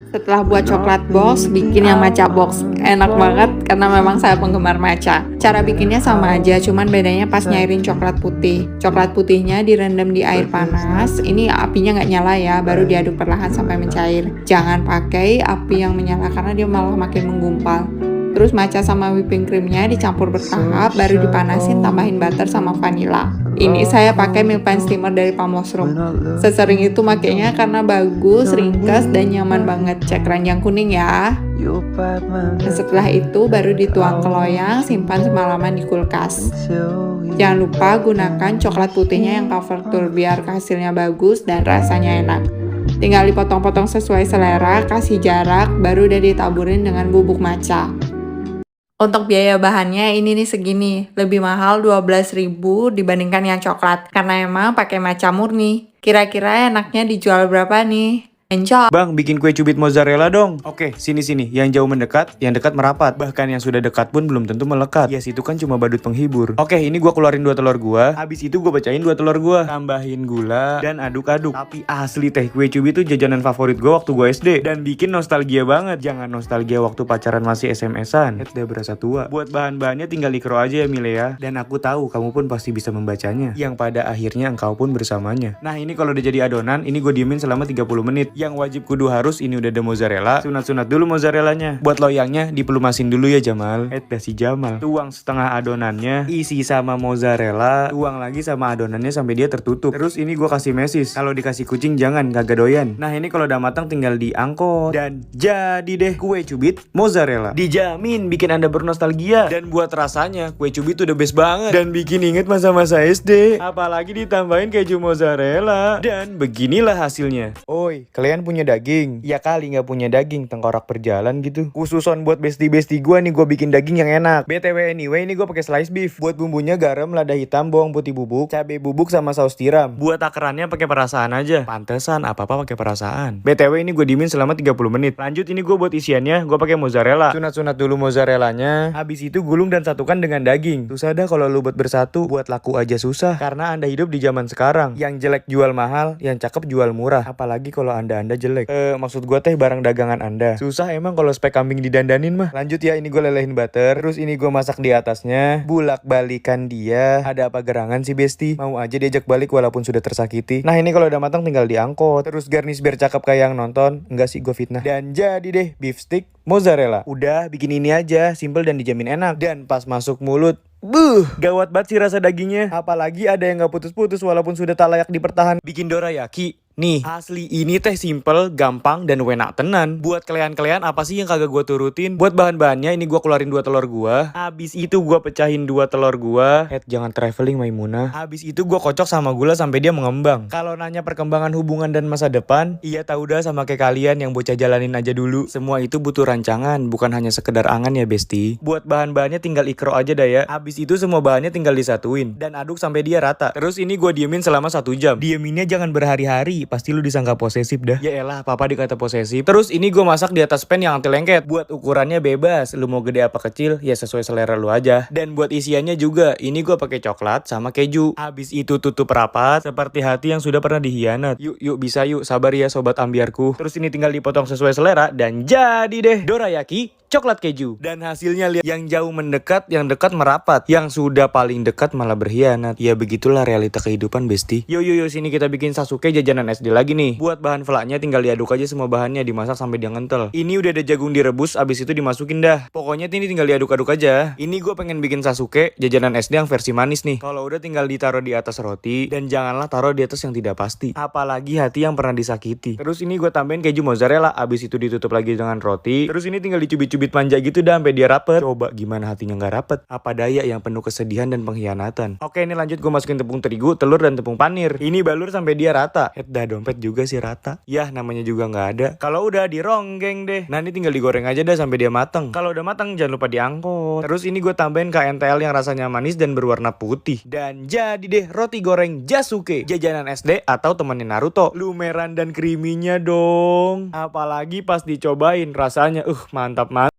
Setelah buat coklat box, bikin yang matcha box. Enak banget karena memang saya penggemar matcha. Cara bikinnya sama aja, cuman bedanya pas nyairin coklat putih. Coklat putihnya direndam di air panas. Ini apinya nggak nyala ya, baru diaduk perlahan sampai mencair. Jangan pakai api yang menyala karena dia malah makin menggumpal. Terus matcha sama whipping creamnya dicampur bertahap, baru dipanasin, tambahin butter sama vanilla. Ini saya pakai milk pan steamer dari Pamosroom. Sesering itu makainya karena bagus, ringkas, dan nyaman banget. Cek keranjang kuning ya. Dan setelah itu baru dituang ke loyang, simpan semalaman di kulkas. Jangan lupa gunakan coklat putihnya yang Coverture biar hasilnya bagus dan rasanya enak. Tinggal dipotong-potong sesuai selera, kasih jarak, baru udah ditaburin dengan bubuk matcha. Untuk biaya bahannya ini nih segini, lebih mahal 12.000 dibandingkan yang coklat, karena emang pakai matcha murni. Kira-kira enaknya dijual berapa nih? Enjoy! Bang, bikin kue cubit mozzarella dong. Oke, sini-sini. Yang jauh mendekat, yang dekat merapat. Bahkan yang sudah dekat pun belum tentu melekat. Yes, itu kan cuma badut penghibur. Oke, ini gua keluarin 2 telur gua. Habis itu gua pecahin 2 telur gua. Tambahin gula dan aduk-aduk. Tapi asli teh, kue cubit itu jajanan favorit gua waktu gua SD. Dan bikin nostalgia banget. Jangan nostalgia waktu pacaran masih SMS-an. Udah berasa tua. Buat bahan-bahannya tinggal dikro aja ya Mile ya. Dan aku tahu kamu pun pasti bisa membacanya. Yang pada akhirnya engkau pun bersamanya. Nah, ini kalau udah jadi adonan, ini gua diemin selama 30 menit. Yang wajib kudu harus ini udah ada mozzarella, sunat-sunat dulu mozzarellanya. Buat loyangnya dipelumasin dulu ya Jamal. Dah si Jamal. Tuang setengah adonannya, isi sama mozzarella, tuang lagi sama adonannya sampai dia tertutup. Terus ini gua kasih mesis. Kalau dikasih kucing jangan, kagak doyan. Nah, ini kalau udah matang tinggal diangkut dan jadi deh kue cubit mozzarella. Dijamin bikin Anda bernostalgia. Dan buat rasanya, kue cubit udah best banget dan bikin inget masa-masa SD. Apalagi ditambahin keju mozzarella. Dan beginilah hasilnya. Oi, kalian punya daging? Ya kali nggak punya daging, tengkorak berjalan gitu. Khususon buat besti-besti gue nih, gue bikin daging yang enak. BTW anyway, ini gue pakai slice beef. Buat bumbunya garam, lada hitam, bawang putih bubuk, cabai bubuk sama saus tiram. Buat takarannya pakai perasaan aja. Pantesan apa-apa pakai perasaan. BTW ini gue diemin selama 30 menit. Lanjut ini gue buat isiannya, gue pakai mozzarella. Sunat-sunat dulu mozzarellanya. Habis itu gulung dan satukan dengan daging. Susah dah kalau lu buat bersatu, buat laku aja susah. Karena Anda hidup di zaman sekarang. Yang jelek jual mahal, yang cakep jual murah. Apalagi kalau Anda jelek. Maksud gue teh barang dagangan Anda. Susah emang kalau spek kambing didandanin mah. Lanjut ya, ini gue lelehin butter. Terus ini gue masak di atasnya. Bulak balikan dia. Ada apa gerangan sih besti? Mau aja diajak balik walaupun sudah tersakiti. Nah, ini kalau udah matang tinggal diangkut. Terus garnish biar cakep kayak yang nonton. Enggak sih, gue fitnah. Dan jadi deh beef stick mozzarella. Udah bikin ini aja, simple dan dijamin enak. Dan pas masuk mulut, gawat banget sih rasa dagingnya. Apalagi ada yang gak putus-putus walaupun sudah tak layak dipertahan. Bikin dorayaki. Nih, asli ini teh simple, gampang, dan enak tenan. Buat kalian-kalian apa sih yang kagak gue turutin? Buat bahan-bahannya ini gue keluarin 2 telur gue. Habis itu gue pecahin 2 telur gue. Jangan traveling Maimunah. Habis itu gue kocok sama gula sampai dia mengembang. Kalau nanya perkembangan hubungan dan masa depan, iya tahu dah sama kayak kalian yang bocah jalanin aja dulu. Semua itu butuh rancangan, bukan hanya sekedar angan ya besti. Buat bahan-bahannya tinggal ikro aja dah ya. Habis itu semua bahannya tinggal disatuin dan aduk sampai dia rata. Terus ini gue diemin selama 1 jam. Dieminnya jangan berhari-hari, pasti lu disangka posesif dah. Ya elah, papa dikata posesif. Terus ini gue masak di atas pan yang anti lengket. Buat ukurannya bebas, lu mau gede apa kecil ya sesuai selera lu aja. Dan buat isiannya juga, ini gue pakai coklat sama keju. Habis itu tutup rapat seperti hati yang sudah pernah dihianat. Yuk bisa yuk, sabar ya sobat ambiarku. Terus ini tinggal dipotong sesuai selera dan jadi deh dorayaki coklat keju. Dan hasilnya lihat, yang jauh mendekat, yang dekat merapat, yang sudah paling dekat malah berkhianat. Ya begitulah realita kehidupan besti. Yuk sini kita bikin Sasuke jajanan SD lagi nih. Buat bahan velaknya tinggal diaduk aja semua bahannya, dimasak sampai dia ngentel. Ini udah ada jagung direbus, abis itu dimasukin dah. Pokoknya ini tinggal diaduk-aduk aja. Ini gue pengen bikin Sasuke jajanan SD yang versi manis nih. Kalau udah tinggal ditaruh di atas roti, dan janganlah taruh di atas yang tidak pasti. Apalagi hati yang pernah disakiti. Terus ini gue tambahin keju mozzarella, abis itu ditutup lagi dengan roti. Terus ini tinggal dicubit-cubit manja gitu dah sampai dia rapet. Coba gimana hatinya nggak rapet? Apa daya yang penuh kesedihan dan pengkhianatan. Oke, ini lanjut gue masukin tepung terigu, telur dan tepung panir. Ini balur sampai dia rata. Dah dompet juga sih rata. Yah, namanya juga nggak ada. Kalau udah dironggeng deh. Nah, ini tinggal digoreng aja dah sampai dia mateng. Kalau udah mateng jangan lupa diangkut. Terus ini gue tambahin KNTL yang rasanya manis dan berwarna putih. Dan jadi deh roti goreng Jasuke, jajanan SD atau temenin Naruto. Lumeran dan creamy-nya dong. Apalagi pas dicobain rasanya mantap.